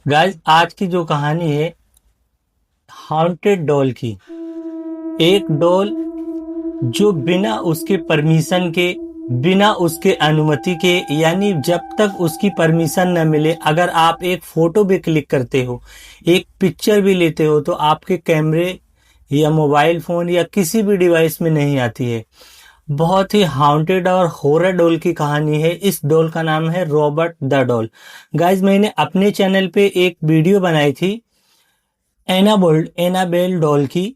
Guys आज की जो कहानी है हॉन्टेड डॉल की। एक डॉल जो बिना उसके परमिशन के, बिना उसके अनुमति के, यानी जब तक उसकी परमिशन न मिले अगर आप एक फोटो भी क्लिक करते हो, एक पिक्चर भी लेते हो तो आपके कैमरे या मोबाइल फोन या किसी भी डिवाइस में नहीं आती है। बहुत ही हॉन्टेड और हॉरर डॉल की कहानी है। इस डॉल का नाम है रॉबर्ट द डॉल। गाइज मैंने अपने चैनल पे एक वीडियो बनाई थी एनाबेल डॉल की।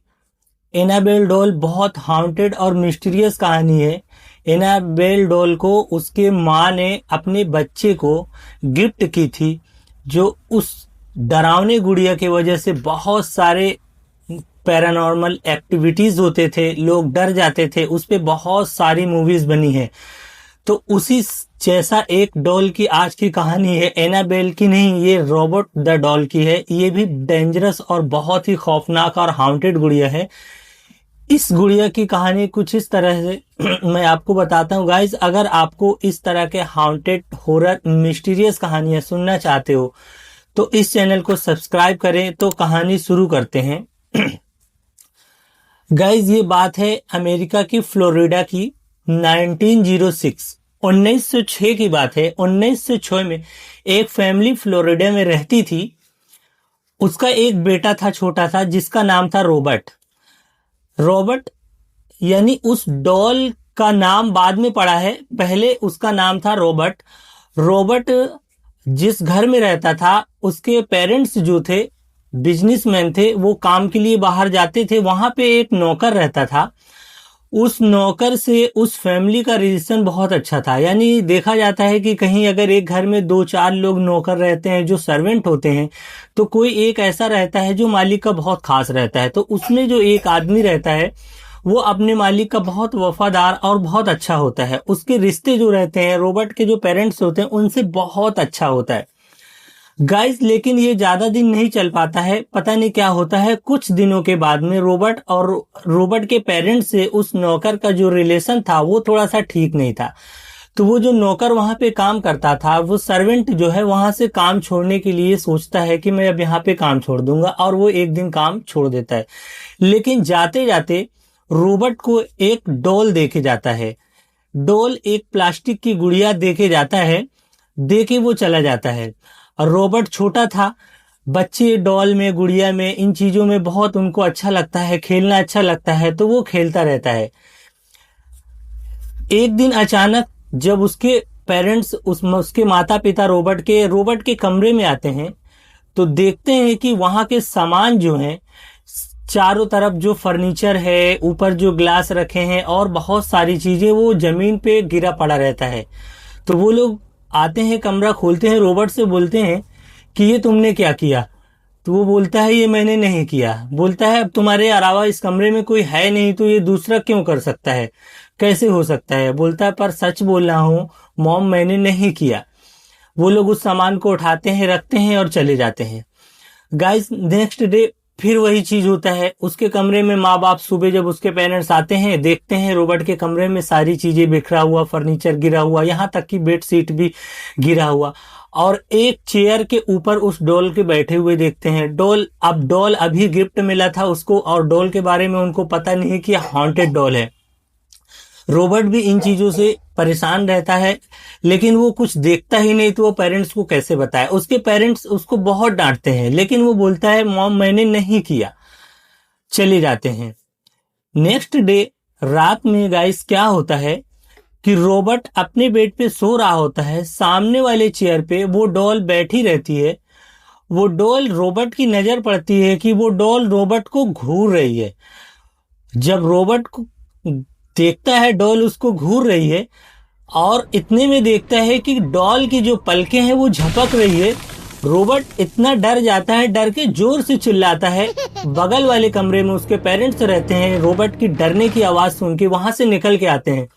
एनाबेल डॉल बहुत हॉन्टेड और मिस्टीरियस कहानी है। एनाबेल डॉल को उसके माँ ने अपने बच्चे को गिफ्ट की थी, जो उस डरावने गुड़िया की वजह से बहुत सारे पैरानॉर्मल एक्टिविटीज होते थे, लोग डर जाते थे। उस पे बहुत सारी मूवीज बनी है। तो उसी जैसा एक डॉल की आज की कहानी है। एनाबेल की नहीं, ये रॉबर्ट द डॉल की है। ये भी डेंजरस और बहुत ही खौफनाक और हाउंटेड गुड़िया है। इस गुड़िया की कहानी कुछ इस तरह से मैं आपको बताता हूँ। गाइज अगर आपको इस तरह के हाउंटेड हॉरर मिस्टीरियस कहानियां सुनना चाहते हो तो इस चैनल को सब्सक्राइब करें। तो कहानी शुरू करते हैं। गाइज ये बात है अमेरिका की फ्लोरिडा की। 1906 1906 की बात है। 1906 में एक फैमिली फ्लोरिडा में रहती थी। उसका एक बेटा था छोटा सा, जिसका नाम था रॉबर्ट। रॉबर्ट यानी उस डॉल का नाम बाद में पड़ा है, पहले उसका नाम था रॉबर्ट। रॉबर्ट जिस घर में रहता था, उसके पेरेंट्स जो थे बिजनेसमैन थे, वो काम के लिए बाहर जाते थे। वहां पे एक नौकर रहता था। उस नौकर से उस फैमिली का रिलेशन बहुत अच्छा था। यानी देखा जाता है कि कहीं अगर एक घर में दो चार लोग नौकर रहते हैं जो सर्वेंट होते हैं, तो कोई एक ऐसा रहता है जो मालिक का बहुत खास रहता है। तो उसमें जो एक आदमी रहता है वो अपने मालिक का बहुत वफादार और बहुत अच्छा होता है। उसके रिश्ते जो रहते हैं, रॉबर्ट के जो पेरेंट्स होते हैं उनसे बहुत अच्छा होता है। गाइस लेकिन ये ज्यादा दिन नहीं चल पाता है। पता नहीं क्या होता है, कुछ दिनों के बाद में रॉबर्ट के पेरेंट्स से उस नौकर का जो रिलेशन था वो थोड़ा सा ठीक नहीं था। तो वो जो नौकर वहां पे काम करता था, वो सर्वेंट जो है वहां से काम छोड़ने के लिए सोचता है कि मैं अब यहाँ पे काम छोड़ दूंगा, और वो एक दिन काम छोड़ देता है। लेकिन जाते जाते रॉबर्ट को एक डॉल देके जाता है। डॉल एक प्लास्टिक की गुड़िया देके जाता है। दे के वो चला जाता है। और रॉबर्ट छोटा था। बच्चे डॉल में, गुड़िया में, इन चीजों में बहुत उनको अच्छा लगता है, खेलना अच्छा लगता है, तो वो खेलता रहता है। एक दिन अचानक जब उसके पेरेंट्स, उसके माता पिता रॉबर्ट के कमरे में आते हैं, तो देखते हैं कि वहां के सामान जो हैं, चारों तरफ जो फर्नीचर है, ऊपर जो ग्लास रखे हैं और बहुत सारी चीजें, वो जमीन पे गिरा पड़ा रहता है। तो वो लोग आते हैं, कमरा खोलते हैं, रॉबर्ट से बोलते हैं कि ये तुमने क्या किया। तो वो बोलता है ये मैंने नहीं किया। बोलता है अब तुम्हारे अलावा इस कमरे में कोई है नहीं, तो ये दूसरा क्यों कर सकता है, कैसे हो सकता है। बोलता है पर सच बोल रहा हूँ मॉम, मैंने नहीं किया। वो लोग उस सामान को उठाते हैं, रखते हैं और चले जाते हैं। गाइस नेक्स्ट डे फिर वही चीज होता है। उसके कमरे में माँ बाप, सुबह जब उसके पेरेंट्स आते हैं, देखते हैं रॉबर्ट के कमरे में सारी चीजें बिखरा हुआ, फर्नीचर गिरा हुआ, यहाँ तक कि बेड शीट भी गिरा हुआ, और एक चेयर के ऊपर उस डॉल के बैठे हुए देखते हैं। डॉल अभी गिफ्ट मिला था उसको, और डॉल के बारे में उनको पता नहीं कि हॉन्टेड डॉल है। रॉबर्ट भी इन चीजों से परेशान रहता है, लेकिन वो कुछ देखता ही नहीं, तो वो पेरेंट्स को कैसे बताए। उसके पेरेंट्स उसको बहुत डांटते हैं, लेकिन वो बोलता है मॉम मैंने नहीं किया। चले जाते हैं। नेक्स्ट डे रात में गाइस क्या होता है कि रॉबर्ट अपने बेड पे सो रहा होता है। सामने वाले चेयर पे वो डॉल बैठी रहती है। वो डॉल, रॉबर्ट की नजर पड़ती है कि वो डॉल रॉबर्ट को घूर रही है। जब रॉबर्ट को देखता है डॉल उसको घूर रही है, और इतने में देखता है कि डॉल की जो पलकें हैं वो झपक रही है। रॉबर्ट इतना डर जाता है, डर के जोर से चिल्लाता है। बगल वाले कमरे में उसके पेरेंट्स रहते हैं, रॉबर्ट की डरने की आवाज सुन के वहां से निकल के आते हैं।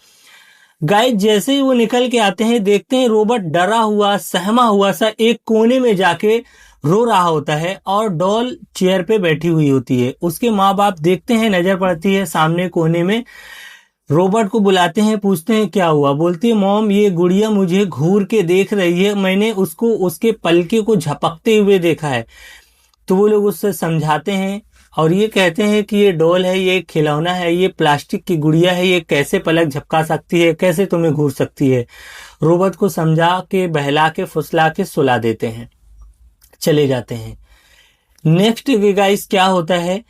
गाइस जैसे ही वो निकल के आते हैं, देखते हैं रॉबर्ट डरा हुआ, सहमा हुआ सा एक कोने में जाके रो रहा होता है, और डॉल चेयर पे बैठी हुई होती है। उसके माँ बाप देखते हैं, नजर पड़ती है सामने कोने में रोबोट को बुलाते हैं, पूछते हैं क्या हुआ। बोलती है मॉम ये गुड़िया मुझे घूर के देख रही है, मैंने उसको उसके पलके को झपकते हुए देखा है। तो वो लोग उससे समझाते हैं और ये कहते हैं कि ये डॉल है, ये खिलौना है, ये प्लास्टिक की गुड़िया है, ये कैसे पलक झपका सकती है, कैसे तुम्हें घूर सकती है। रोबोट को समझा के बहला के फुसला के सुला देते हैं, चले जाते हैं। नेक्स्ट गाइस क्या होता है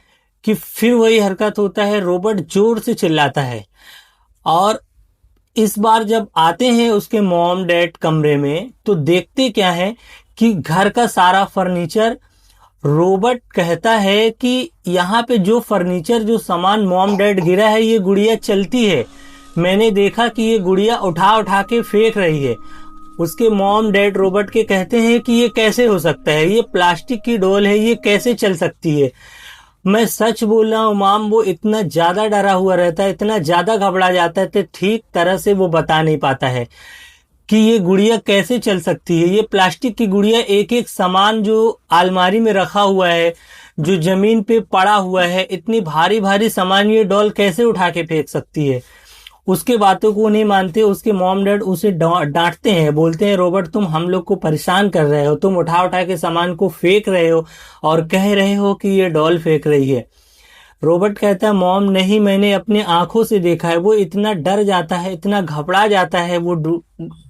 कि फिर वही हरकत होता है, रोबोट जोर से चिल्लाता है। और इस बार जब आते हैं उसके मॉम डैड कमरे में तो देखते क्या है कि घर का सारा फर्नीचर, रोबोट कहता है कि यहाँ पे जो फर्नीचर जो सामान मॉम डैड गिरा है ये गुड़िया चलती है, मैंने देखा कि ये गुड़िया उठा उठा के फेंक रही है। उसके मॉम डैड रोबोट के कहते हैं कि ये कैसे हो सकता है, ये प्लास्टिक की डॉल है, ये कैसे चल सकती है। मैं सच बोल रहा हूँ माम, वो इतना ज्यादा डरा हुआ रहता है, इतना ज्यादा घबरा जाता है, तो ठीक तरह से वो बता नहीं पाता है कि ये गुड़िया कैसे चल सकती है। ये प्लास्टिक की गुड़िया, एक एक सामान जो अलमारी में रखा हुआ है, जो जमीन पे पड़ा हुआ है, इतनी भारी भारी सामान ये डॉल कैसे उठा के फेंक सकती है। उसके बातों को नहीं मानते, उसके मॉम डैड उसे डांटते हैं, बोलते हैं रोबोट तुम हम लोग को परेशान कर रहे हो, तुम उठा उठा के सामान को फेंक रहे हो और कह रहे हो कि ये डॉल फेंक रही है। रोबोट कहता है मॉम नहीं, मैंने अपनी आंखों से देखा है, वो इतना डर जाता है, इतना घबरा जाता है वो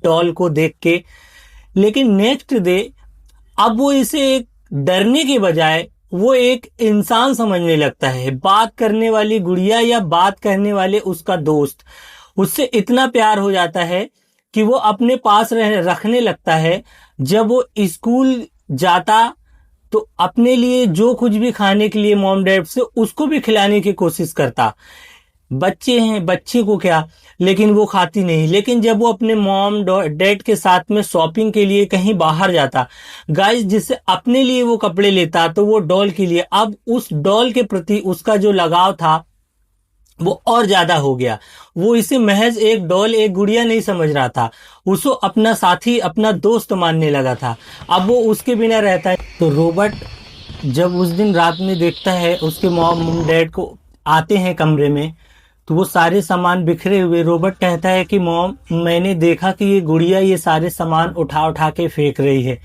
डॉल को देख के। लेकिन नेक्स्ट डे अब वो इसे एक डरने के बजाय वो एक इंसान समझने लगता है, बात करने वाली गुड़िया या बात करने वाले उसका दोस्त। उससे इतना प्यार हो जाता है कि वो अपने पास रखने लगता है। जब वो स्कूल जाता तो अपने लिए जो कुछ भी खाने के लिए मॉम डैड से उसको भी खिलाने की कोशिश करता। बच्चे हैं, बच्चे को क्या, लेकिन वो खाती नहीं। लेकिन जब वो अपने मॉम डैड के साथ में शॉपिंग के लिए कहीं बाहर जाता गाइस, जिससे अपने लिए वो कपड़े लेता तो वो डॉल के लिए, अब उस डॉल के प्रति उसका जो लगाव था वो और ज्यादा हो गया। वो इसे महज एक डॉल, एक गुड़िया नहीं समझ रहा था, उसको अपना साथी, अपना दोस्त मानने लगा था। अब वो उसके बिना रहता है। तो रोबोट जब उस दिन रात में देखता है उसके मॉम डैड को आते हैं कमरे में, तो वो सारे सामान बिखरे हुए, रोबोट कहता है कि मॉम मैंने देखा कि ये गुड़िया ये सारे सामान उठा उठा के फेंक रही है,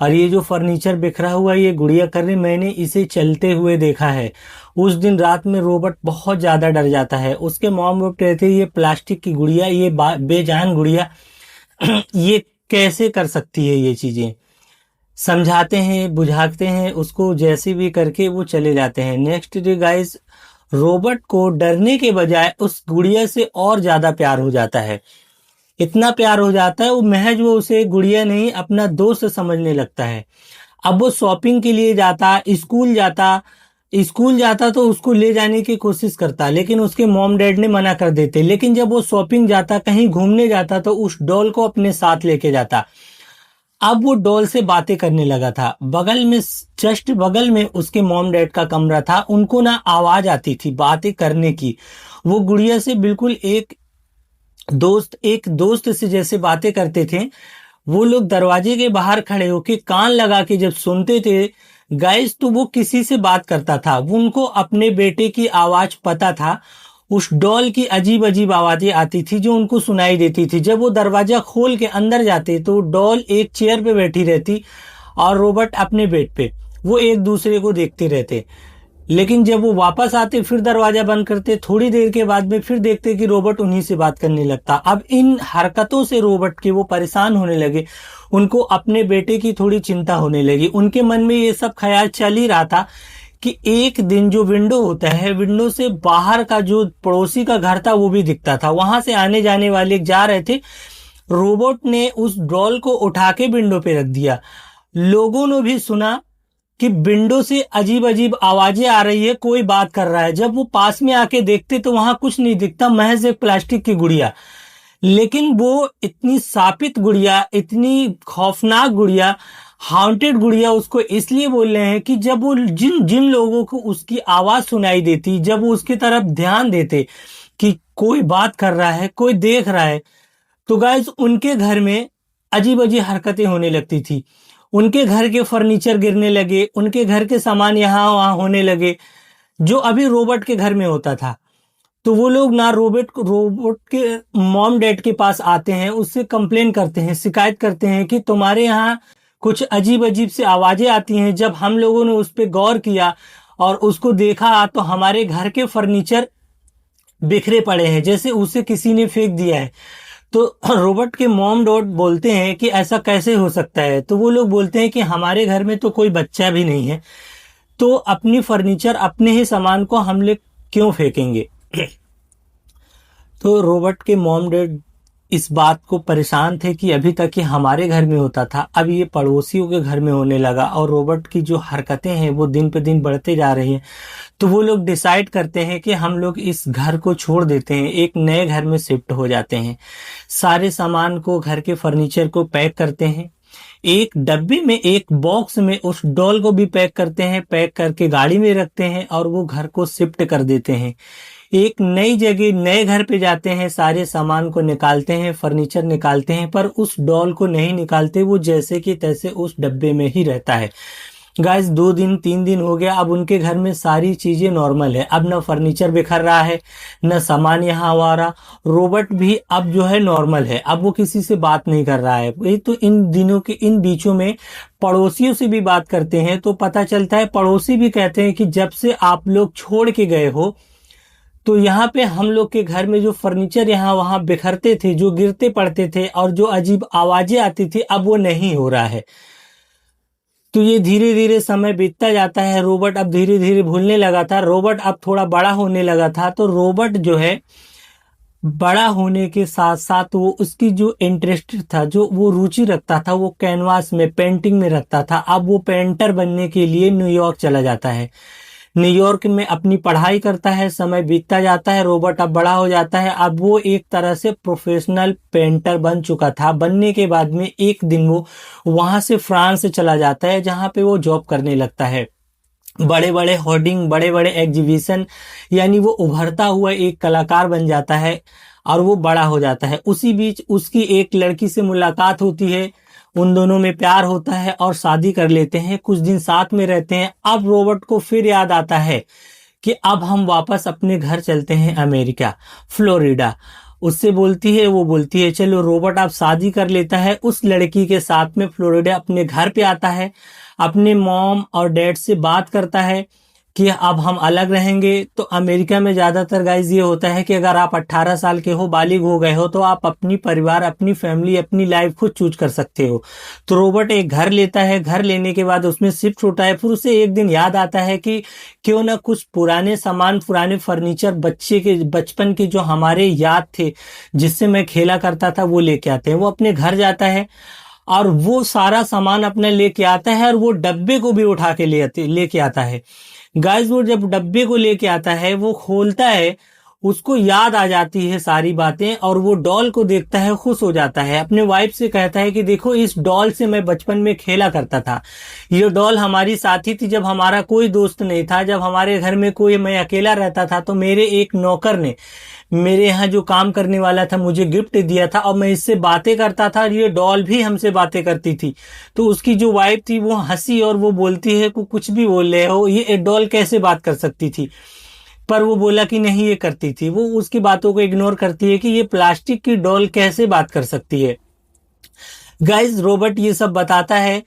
और ये जो फर्नीचर बिखरा हुआ है ये गुड़िया कर रही, मैंने इसे चलते हुए देखा है। उस दिन रात में रोबोट बहुत ज्यादा डर जाता है। उसके मॉम वो कहते हैं ये प्लास्टिक की गुड़िया, ये बेजान गुड़िया ये कैसे कर सकती है ये चीजें। समझाते हैं, बुझाते हैं उसको, जैसे भी करके वो चले जाते हैं। नेक्स्ट डे गाइस रोबोट को डरने के बजाय उस गुड़िया से और ज्यादा प्यार हो जाता है। इतना प्यार हो जाता है वो महज वो उसे गुड़िया नहीं अपना दोस्त समझने लगता है। अब वो शॉपिंग के लिए जाता, स्कूल जाता तो उसको ले जाने की कोशिश करता, लेकिन उसके मॉम डैड ने मना कर देते। लेकिन जब वो शॉपिंग जाता, कहीं घूमने जाता, तो उस डॉल को अपने साथ लेके जाता। अब वो डॉल से बातें करने लगा था। बगल में, जस्ट बगल में उसके मॉम डैड का कमरा था, उनको ना आवाज आती थी बातें करने की। वो गुड़िया से बिल्कुल एक दोस्त से जैसे बातें करते थे। वो लोग दरवाजे के बाहर खड़े होके कान लगा के जब सुनते थे गाइस, तो वो किसी से बात करता था। वो उनको अपने बेटे की आवाज पता था। उस डॉल की अजीब अजीब आवाजें आती थी जो उनको सुनाई देती थी। जब वो दरवाजा खोल के अंदर जाते तो डॉल एक चेयर पे बैठी रहती और रोबोट अपने बेड पे। वो एक दूसरे को देखते रहते। लेकिन जब वो वापस आते फिर दरवाजा बंद करते, थोड़ी देर के बाद में फिर देखते कि रोबोट उन्हीं से बात करने लगता। अब इन हरकतों से रोबोट के वो परेशान होने लगे, उनको अपने बेटे की थोड़ी चिंता होने लगी। उनके मन में ये सब ख्याल चल ही रहा था कि एक दिन जो विंडो होता है, विंडो से बाहर का जो पड़ोसी का घर था वो भी दिखता था। वहां से आने जाने वाले जा रहे थे। रोबोट ने उस डॉल को उठा के विंडो पे रख दिया। लोगों ने भी सुना कि विंडो से अजीब अजीब आवाजें आ रही है, कोई बात कर रहा है। जब वो पास में आके देखते तो वहां कुछ नहीं दिखता, महज एक प्लास्टिक की गुड़िया। लेकिन वो इतनी शापित गुड़िया, इतनी खौफनाक गुड़िया, हाउंटेड गुड़िया उसको इसलिए बोल रहे हैं कि जब वो जिन जिन लोगों को उसकी आवाज सुनाई देती, जब वो उसकी तरफ ध्यान देते कि कोई बात कर रहा है, कोई देख रहा है, तो गाइस उनके घर में अजीब अजीब हरकतें होने लगती थी। उनके घर के फर्नीचर गिरने लगे, उनके घर के सामान यहाँ वहां होने लगे, जो अभी रोबोट के घर में होता था। तो वो लोग ना रोबोट के मॉम डैड के पास आते हैं, उससे कंप्लेन करते हैं, शिकायत करते हैं कि तुम्हारे यहाँ कुछ अजीब अजीब सी आवाजें आती हैं। जब हम लोगों ने उस पर गौर किया और उसको देखा तो हमारे घर के फर्नीचर बिखरे पड़े हैं, जैसे उसे किसी ने फेंक दिया है। तो रोबोट के मॉम डॉट बोलते हैं कि ऐसा कैसे हो सकता है। तो वो लोग बोलते हैं कि हमारे घर में तो कोई बच्चा भी नहीं है, तो अपनी फर्नीचर, अपने ही सामान को हम लोग क्यों फेंकेंगे। तो रोबोट के मॉम डैड इस बात को परेशान थे कि अभी तक ये हमारे घर में होता था, अब ये पड़ोसियों के घर में होने लगा और रोबोट की जो हरकतें हैं वो दिन पे दिन बढ़ते जा रही हैं। तो वो लोग डिसाइड करते हैं कि हम लोग इस घर को छोड़ देते हैं, एक नए घर में शिफ्ट हो जाते हैं। सारे सामान को, घर के फर्नीचर को पैक करते हैं, एक डब्बे में, एक बॉक्स में उस डॉल को भी पैक करते हैं, पैक करके गाड़ी में रखते हैं और वो घर को शिफ्ट कर देते हैं। एक नई जगह, नए घर पे जाते हैं, सारे सामान को निकालते हैं, फर्नीचर निकालते हैं, पर उस डॉल को नहीं निकालते, वो जैसे कि तैसे उस डब्बे में ही रहता है। गाइस 2 दिन 3 दिन हो गया, अब उनके घर में सारी चीजें नॉर्मल है, अब न फर्नीचर बिखर रहा है, न सामान यहाँ आ रहा। रोबोट भी अब जो है नॉर्मल है, अब वो किसी से बात नहीं कर रहा है। ये तो इन दिनों के इन बीचों में पड़ोसियों से भी बात करते हैं तो पता चलता है, पड़ोसी भी कहते हैं कि जब से आप लोग छोड़ के गए हो तो यहाँ पे हम लोग के घर में जो फर्नीचर यहाँ वहाँ बिखरते थे, जो गिरते पड़ते थे और जो अजीब आवाजें आती थी, अब वो नहीं हो रहा है। तो ये धीरे धीरे समय बीतता जाता है, रोबोट अब धीरे धीरे भूलने लगा था, रोबोट अब थोड़ा बड़ा होने लगा था। तो रोबोट जो है बड़ा होने के साथ साथ वो उसकी जो इंटरेस्ट था, जो वो रुचि रखता था, वो कैनवास में, पेंटिंग में रखता था। अब वो पेंटर बनने के लिए न्यूयॉर्क चला जाता है, न्यूयॉर्क में अपनी पढ़ाई करता है। समय बीतता जाता है, रोबोट अब बड़ा हो जाता है, अब वो एक तरह से प्रोफेशनल पेंटर बन चुका था। बनने के बाद में एक दिन वो वहां से फ्रांस चला जाता है, जहां पे वो जॉब करने लगता है। बड़े बड़े होर्डिंग, बड़े बड़े एग्जीबिशन, यानी वो उभरता हुआ एक कलाकार बन जाता है और वो बड़ा हो जाता है। उसी बीच उसकी एक लड़की से मुलाकात होती है, उन दोनों में प्यार होता है और शादी कर लेते हैं, कुछ दिन साथ में रहते हैं। अब रोबोट को फिर याद आता है कि अब हम वापस अपने घर चलते हैं, अमेरिका, फ्लोरिडा। उससे बोलती है, वो बोलती है चलो। रोबोट अब शादी कर लेता है उस लड़की के साथ में, फ्लोरिडा अपने घर पे आता है, अपने मॉम और डैड से बात करता है कि अब हम अलग रहेंगे। तो अमेरिका में ज्यादातर गाइज ये होता है कि अगर आप 18 साल के हो, बालिग हो गए हो, तो आप अपनी परिवार, अपनी फैमिली, अपनी लाइफ खुद चूज कर सकते हो। तो रोबोट एक घर लेता है, घर लेने के बाद उसमें शिफ्ट होता है। फिर उसे एक दिन याद आता है कि क्यों ना कुछ पुराने सामान, पुराने फर्नीचर, बचपन के जो हमारे याद थे, जिससे मैं खेला करता था, वो लेके आते हैं। वो अपने घर जाता है और वो सारा सामान अपने लेके आता है और वो डब्बे को भी उठा के लेके आता है। गाइस वो जब डब्बे को लेके आता है, वो खोलता है, उसको याद आ जाती है सारी बातें और वो डॉल को देखता है, खुश हो जाता है। अपने वाइफ से कहता है कि देखो, इस डॉल से मैं बचपन में खेला करता था, ये डॉल हमारी साथी थी जब हमारा कोई दोस्त नहीं था, जब हमारे घर में कोई, मैं अकेला रहता था, तो मेरे एक नौकर ने, मेरे यहाँ जो काम करने वाला था, मुझे गिफ्ट दिया था और मैं इससे बातें करता था और ये डॉल भी हमसे बातें करती थी। तो उसकी जो वाइफ थी वो हंसी और वो बोलती है कि कुछ भी बोल रहे हो, ये डॉल कैसे बात कर सकती थी। पर वो बोला कि नहीं, ये करती थी। वो उसकी बातों को इग्नोर करती है कि ये प्लास्टिक की डॉल कैसे बात कर सकती है। गाइस रोबोट ये सब बताता है,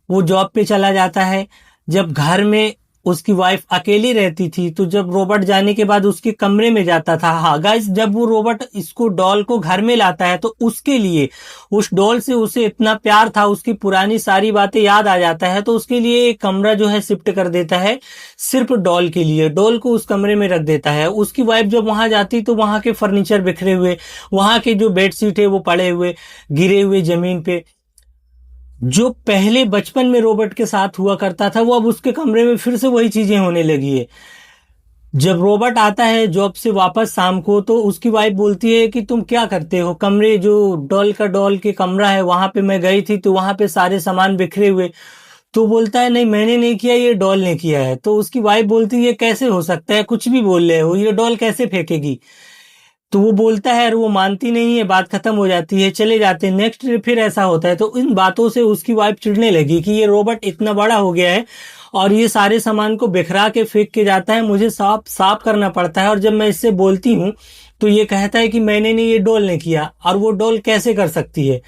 वो जॉब पे चला जाता है। जब घर में उसकी वाइफ अकेली रहती थी, तो जब रोबोट जाने के बाद उसके कमरे में जाता था। हाँ गाइस, जब वो रोबोट इसको डॉल को घर में लाता है, तो उसके लिए, उस डॉल से उसे इतना प्यार था, उसकी पुरानी सारी बातें याद आ जाता है, तो उसके लिए एक कमरा जो है शिफ्ट कर देता है, सिर्फ डॉल के लिए। डॉल को उस कमरे में रख देता है। उसकी वाइफ जब वहां जाती, तो वहां के फर्नीचर बिखरे हुए, वहां के जो बेडशीट है वो पड़े हुए, गिरे हुए जमीन पे, जो पहले बचपन में रोबोट के साथ हुआ करता था, वो अब उसके कमरे में फिर से वही चीजें होने लगी है। जब रोबोट आता है जॉब से वापस शाम को, तो उसकी वाइफ बोलती है कि तुम क्या करते हो, कमरे जो डॉल के कमरा है वहां पे मैं गई थी, तो वहां पे सारे सामान बिखरे हुए। तो बोलता है नहीं, मैंने नहीं किया, ये डॉल ने किया है। तो उसकी वाइफ बोलती है ये कैसे हो सकता है, कुछ भी बोल रहे हो, ये डॉल कैसे फेंकेगी। तो वो बोलता है और वो मानती नहीं है, बात खत्म हो जाती है, चले जाते हैं। नेक्स्ट डे फिर ऐसा होता है। तो इन बातों से उसकी वाइफ चिढ़ने लगी कि ये रोबोट इतना बड़ा हो गया है और ये सारे सामान को बिखरा के फेंक के जाता है, मुझे साफ साफ करना पड़ता है। और जब मैं इससे बोलती हूँ तो ये कहता है कि मैंने नहीं, ये डॉल ने किया, और वो डॉल कैसे कर सकती है।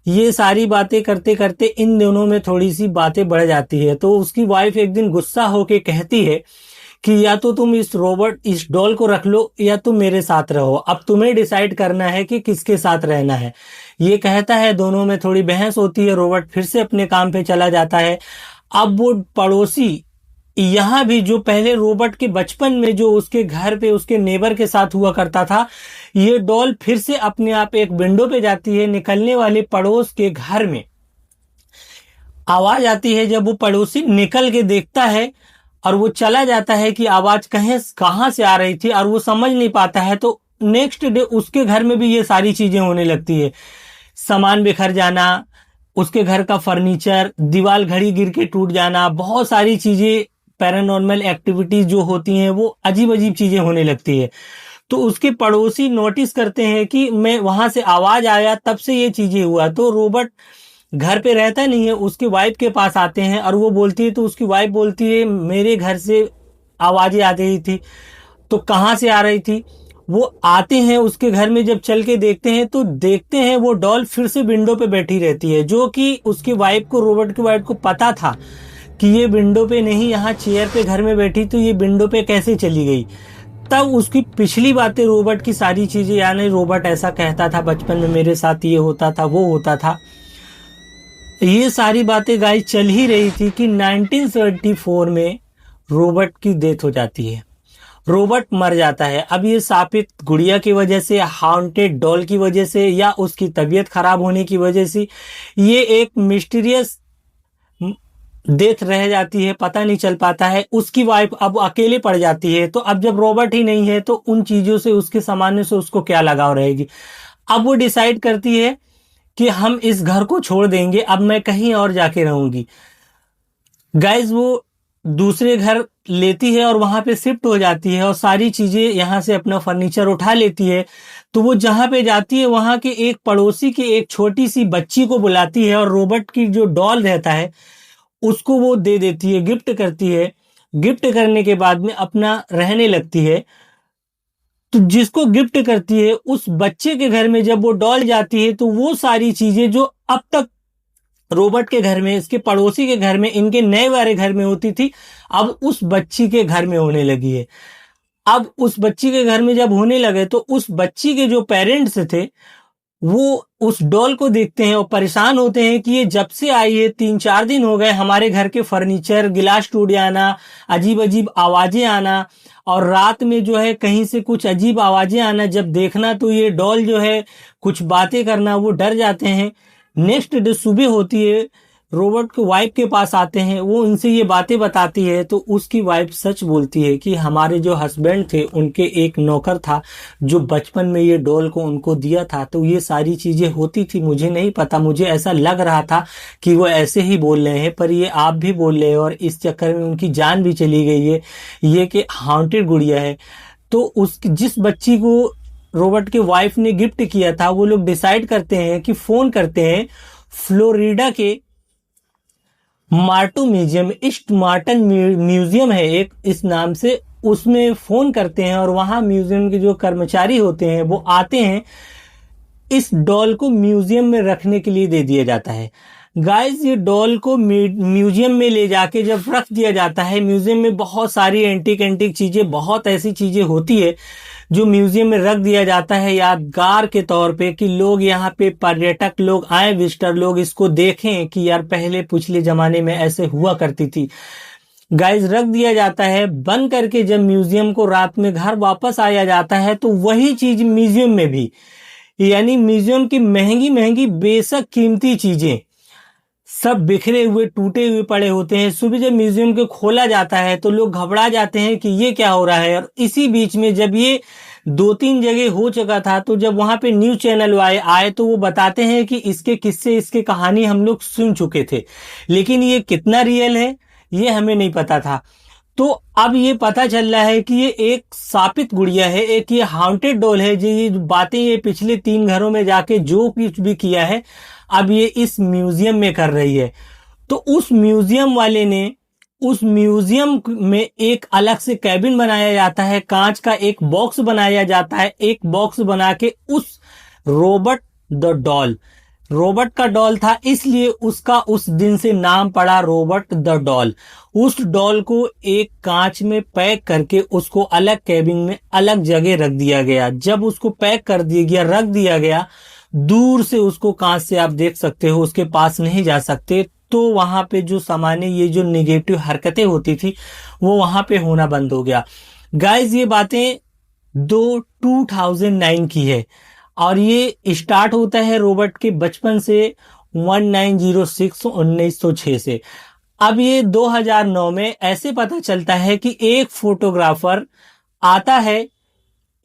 ये सारी बातें करते करते इन दोनों में थोड़ी सी बातें बढ़ जाती है। तो उसकी वाइफ एक दिन गुस्सा होके कहती है कि या तो तुम इस डॉल को रख लो या तुम मेरे साथ रहो, अब तुम्हें डिसाइड करना है कि किसके साथ रहना है। ये कहता है, दोनों में थोड़ी बहस होती है, रोबोट फिर से अपने काम पे चला जाता है। अब वो पड़ोसी यहाँ भी, जो पहले रोबोट के बचपन में जो उसके घर पे उसके नेबर के साथ हुआ करता था, ये डॉल फिर से अपने आप एक विंडो पे जाती है। निकलने वाले पड़ोस के घर में आवाज आती है। जब वो पड़ोसी निकल के देखता है और वो चला जाता है कि आवाज कहाँ से आ रही थी और वो समझ नहीं पाता है, तो नेक्स्ट डे उसके घर में भी ये सारी चीजें होने लगती है। सामान बिखर जाना, उसके घर का फर्नीचर, दीवार घड़ी गिर के टूट जाना, बहुत सारी चीजें, पैरानॉर्मल एक्टिविटीज जो होती हैं वो अजीब अजीब चीजें होने लगती है। तो उसके पड़ोसी नोटिस करते हैं कि मैं वहां से आवाज आया तब से ये चीजें हुआ। तो रोबोट घर पे रहता नहीं है, उसकी वाइफ के पास आते हैं और वो बोलती है, तो उसकी वाइफ बोलती है मेरे घर से आवाजें आ रही थी। तो कहाँ से आ रही थी? वो आते हैं उसके घर में, जब चल के देखते हैं तो देखते हैं वो डॉल फिर से विंडो पे बैठी रहती है, जो कि उसकी वाइफ को, रोबोट की वाइफ को पता था कि ये विंडो पे नहीं, यहाँ चेयर पे घर में बैठी, तो ये विंडो पे कैसे चली गई। तब उसकी पिछली बातें, रोबोट की सारी चीजें, यानी रोबोट ऐसा कहता था बचपन में मेरे साथ ये होता था, वो होता था, ये सारी बातें गाइस चल ही रही थी कि 1974 में रोबोट की डेथ हो जाती है, रोबोट मर जाता है। अब ये शापित गुड़िया की वजह से, हाउंटेड डॉल की वजह से, या उसकी तबीयत खराब होने की वजह से, ये एक मिस्टीरियस डेथ रह जाती है, पता नहीं चल पाता है। उसकी वाइफ अब अकेले पड़ जाती है। तो अब जब रोबोट ही नहीं है तो उन चीजों से, उसके सामान्य से उसको क्या लगाव रहेगी। अब वो डिसाइड करती है कि हम इस घर को छोड़ देंगे, अब मैं कहीं और जाके रहूंगी। गाइज वो दूसरे घर लेती है और वहां पे शिफ्ट हो जाती है और सारी चीजें यहाँ से, अपना फर्नीचर उठा लेती है। तो वो जहां पे जाती है वहां के एक पड़ोसी की एक छोटी सी बच्ची को बुलाती है और रोबोट की जो डॉल रहता है उसको वो दे देती है, गिफ्ट करती है। गिफ्ट करने के बाद में अपना रहने लगती है। तो जिसको गिफ्ट करती है उस बच्चे के घर में जब वो डॉल जाती है तो वो सारी चीजें जो अब तक रोबोट के घर में, इसके पड़ोसी के घर में, इनके नए वाले घर में होती थी, अब उस बच्ची के घर में होने लगी है। अब उस बच्ची के घर में जब होने लगे तो उस बच्ची के जो पेरेंट्स थे वो उस डॉल को देखते हैं और परेशान होते हैं कि ये जब से आई है 3-4 दिन हो गए, हमारे घर के फर्नीचर, गिलास टूट जाना, अजीब अजीब आवाजें आना, और रात में जो है कहीं से कुछ अजीब आवाजें आना, जब देखना तो ये डॉल जो है कुछ बातें करना, वो डर जाते हैं। नेक्स्ट डे सुबह होती है, रोबोट के वाइफ के पास आते हैं, वो उनसे ये बातें बताती है। तो उसकी वाइफ सच बोलती है कि हमारे जो हस्बैंड थे उनके एक नौकर था जो बचपन में ये डॉल को उनको दिया था। तो ये सारी चीजें होती थी, मुझे नहीं पता, मुझे ऐसा लग रहा था कि वो ऐसे ही बोल रहे हैं, पर ये आप भी बोल रहे हैं और इस चक्कर में उनकी जान भी चली गई है। ये कि हाउंटेड गुड़िया है। तो उस जिस बच्ची को रोबोट के वाइफ ने गिफ्ट किया था, वो लोग डिसाइड करते हैं कि फोन करते हैं फ्लोरिडा के मार्टू म्यूजियम, ईस्ट मार्टन म्यूजियम है एक, इस नाम से, उसमें फोन करते हैं और वहां म्यूजियम के जो कर्मचारी होते हैं वो आते हैं। इस डॉल को म्यूजियम में रखने के लिए दे दिया जाता है। गाइस ये डॉल को म्यूजियम में ले जाके जब रख दिया जाता है, म्यूजियम में बहुत सारी एंटीक चीजें, बहुत ऐसी चीजें होती है जो म्यूजियम में रख दिया जाता है यादगार के तौर पे, कि लोग यहाँ पे, पर्यटक लोग आए, विजिटर लोग इसको देखें कि यार पहले पिछले जमाने में ऐसे हुआ करती थी। गाइस रख दिया जाता है बंद करके। जब म्यूजियम को रात में घर वापस आया जाता है तो वही चीज म्यूजियम में भी, यानी म्यूजियम की महंगी महंगी बेशक कीमती चीजें सब बिखरे हुए, टूटे हुए पड़े होते हैं। सुबह जब म्यूजियम को खोला जाता है तो लोग घबरा जाते हैं कि ये क्या हो रहा है। और इसी बीच में जब ये 2-3 जगह हो चुका था, तो जब वहां पे न्यूज चैनल वाले आए तो वो बताते हैं कि इसके किस्से, इसके कहानी हम लोग सुन चुके थे, लेकिन ये कितना रियल है ये हमें नहीं पता था। तो अब ये पता चल रहा है कि ये एक शापित गुड़िया है, एक ये हाउंटेड डॉल है। जो ये बातें ये पिछले 3 घरों में जाके जो कुछ भी किया है, अब ये इस म्यूजियम में कर रही है। तो उस म्यूजियम वाले ने, उस म्यूजियम में एक अलग से कैबिन बनाया जाता है, कांच का एक बॉक्स बनाया जाता है, एक बॉक्स बना के उस रोबर्ट द डॉल, रोबर्ट का डॉल था इसलिए उसका उस दिन से नाम पड़ा रोबर्ट द डॉल। उस डॉल को एक कांच में पैक करके उसको अलग कैबिन में अलग जगह रख दिया गया। जब उसको पैक कर दिया गया, रख दिया गया, दूर से उसको कांच से आप देख सकते हो, उसके पास नहीं जा सकते। तो वहां पे जो सामान्य ये जो निगेटिव हरकतें होती थी वो वहां पे होना बंद हो गया। गाइस ये बातें 2009 की है और ये स्टार्ट होता है रॉबर्ट के बचपन से 1906 से। अब ये 2009 में ऐसे पता चलता है कि एक फोटोग्राफर आता है,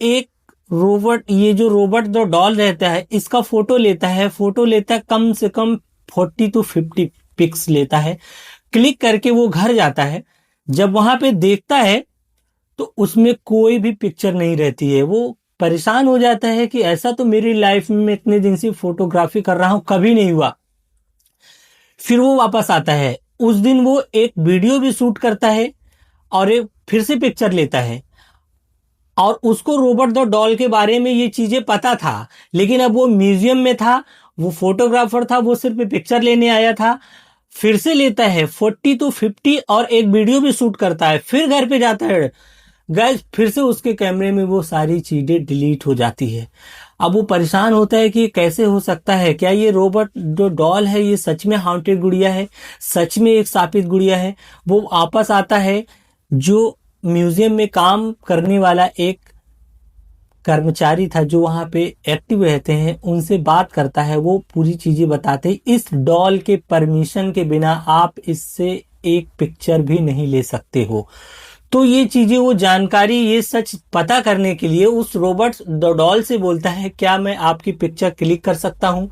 एक रोबर्ट, ये जो रोबर्ट द डॉल रहता है इसका फोटो लेता है। फोटो लेता है कम से कम 40 to 50 पिक्स लेता है। क्लिक करके वो घर जाता है। जब वहां पे देखता है तो उसमें कोई भी पिक्चर नहीं रहती है। वो परेशान हो जाता है कि ऐसा तो मेरी लाइफ में इतने दिन से फोटोग्राफी कर रहा हूं, कभी नहीं हुआ। फिर वो वापस आता है। उस दिन वो एक वीडियो भी शूट करता है और एक फिर से पिक्चर लेता है। और उसको रॉबर्ट द डॉल के बारे में ये चीजें पता था, लेकिन अब वो म्यूजियम में था, वो फोटोग्राफर था, वो सिर्फ पिक्चर लेने आया था। फिर से लेता है 40 to 50 और एक वीडियो भी शूट करता है। फिर घर पे जाता है। गाइस फिर से उसके कैमरे में वो सारी चीजें डिलीट हो जाती है। अब वो परेशान होता है कि कैसे हो सकता है, क्या ये रोबर्ट जो डॉल है ये सच में हाउंटेड गुड़िया है, सच में एक शापित गुड़िया है। वो वापस आता है, जो म्यूजियम में काम करने वाला एक कर्मचारी था जो वहां पे एक्टिव रहते हैं, उनसे बात करता है। वो पूरी चीजें बताते हैं, इस डॉल के परमिशन के बिना आप इससे एक पिक्चर भी नहीं ले सकते हो। तो ये चीजें, वो जानकारी, ये सच पता करने के लिए उस रॉबर्ट द डॉल से बोलता है, क्या मैं आपकी पिक्चर क्लिक कर सकता हूं,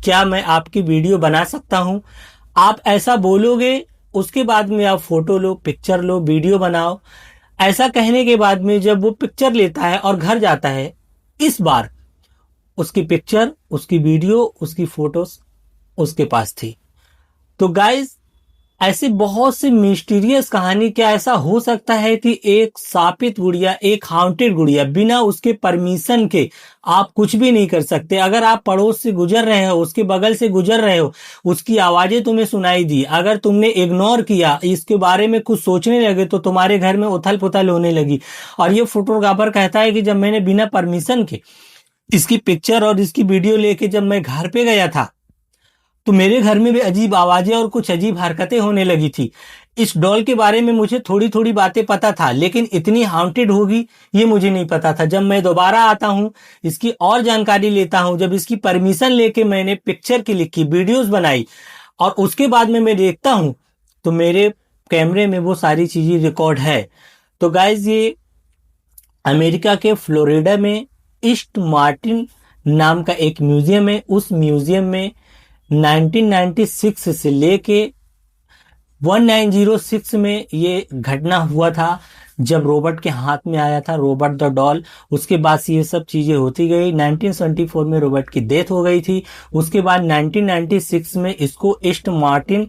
क्या मैं आपकी वीडियो बना सकता हूं। आप ऐसा बोलोगे, उसके बाद में आप फोटो लो, पिक्चर लो, वीडियो बनाओ। ऐसा कहने के बाद में जब वो पिक्चर लेता है और घर जाता है, इस बार उसकी पिक्चर, उसकी वीडियो, उसकी फोटोज उसके पास थी। तो गाइज ऐसी बहुत सी मिस्टीरियस कहानी, क्या ऐसा हो सकता है कि एक शापित गुड़िया, एक हाउंटेड गुड़िया, बिना उसके परमिशन के आप कुछ भी नहीं कर सकते। अगर आप पड़ोस से गुजर रहे हो, उसके बगल से गुजर रहे हो, उसकी आवाजें तुम्हें सुनाई दी, अगर तुमने इग्नोर किया, इसके बारे में कुछ सोचने लगे, तो तुम्हारे घर में उथल पुथल होने लगी। और ये फोटोग्राफर कहता है कि जब मैंने बिना परमिशन के इसकी पिक्चर और इसकी वीडियो लेके जब मैं घर पे गया था, तो मेरे घर में भी अजीब आवाजें और कुछ अजीब हरकतें होने लगी थी। इस डॉल के बारे में मुझे थोड़ी थोड़ी बातें पता था, लेकिन इतनी हाउंटेड होगी ये मुझे नहीं पता था। जब मैं दोबारा आता हूँ, इसकी और जानकारी लेता हूँ, जब इसकी परमिशन लेके मैंने पिक्चर क्लिक की, वीडियोस बनाई, और उसके बाद में मैं देखता हूँ तो मेरे कैमरे में वो सारी चीजें रिकॉर्ड है। तो गाइज ये अमेरिका के फ्लोरिडा में ईस्ट मार्टिन नाम का एक म्यूजियम है। उस म्यूजियम में 1996 से लेके 1906 में ये घटना हुआ था, जब रॉबर्ट के हाथ में आया था रोबर्ट द डॉल। उसके बाद से ये सब चीजें होती गई। 1974 में रॉबर्ट की डेथ हो गई थी। उसके बाद 1996 में इसको ईस्ट मार्टिन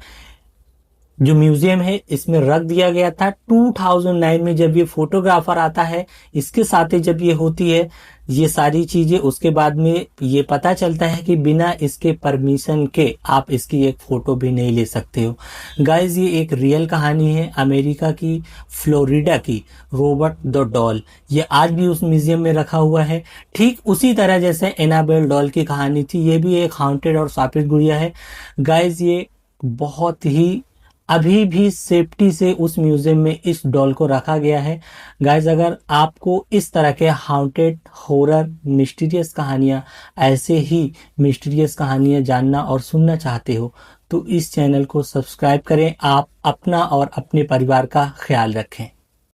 जो म्यूजियम है इसमें रख दिया गया था। 2009 में जब ये फोटोग्राफर आता है, इसके साथ ही जब ये होती है ये सारी चीजें, उसके बाद में ये पता चलता है कि बिना इसके परमिशन के आप इसकी एक फोटो भी नहीं ले सकते हो। गाइज ये एक रियल कहानी है अमेरिका की, फ्लोरिडा की, रॉबर्ट द डॉल। ये आज भी उस म्यूजियम में रखा हुआ है। ठीक उसी तरह जैसे एनाबेल डॉल की कहानी थी, ये भी एक हाउंटेड और शापित गुड़िया है। गाइज ये बहुत ही अभी भी सेफ्टी से उस म्यूजियम में इस डॉल को रखा गया है। गाइज अगर आपको इस तरह के हाउंटेड, हॉरर, मिस्टीरियस कहानियां, ऐसे ही मिस्टीरियस कहानियां जानना और सुनना चाहते हो तो इस चैनल को सब्सक्राइब करें। आप अपना और अपने परिवार का ख्याल रखें।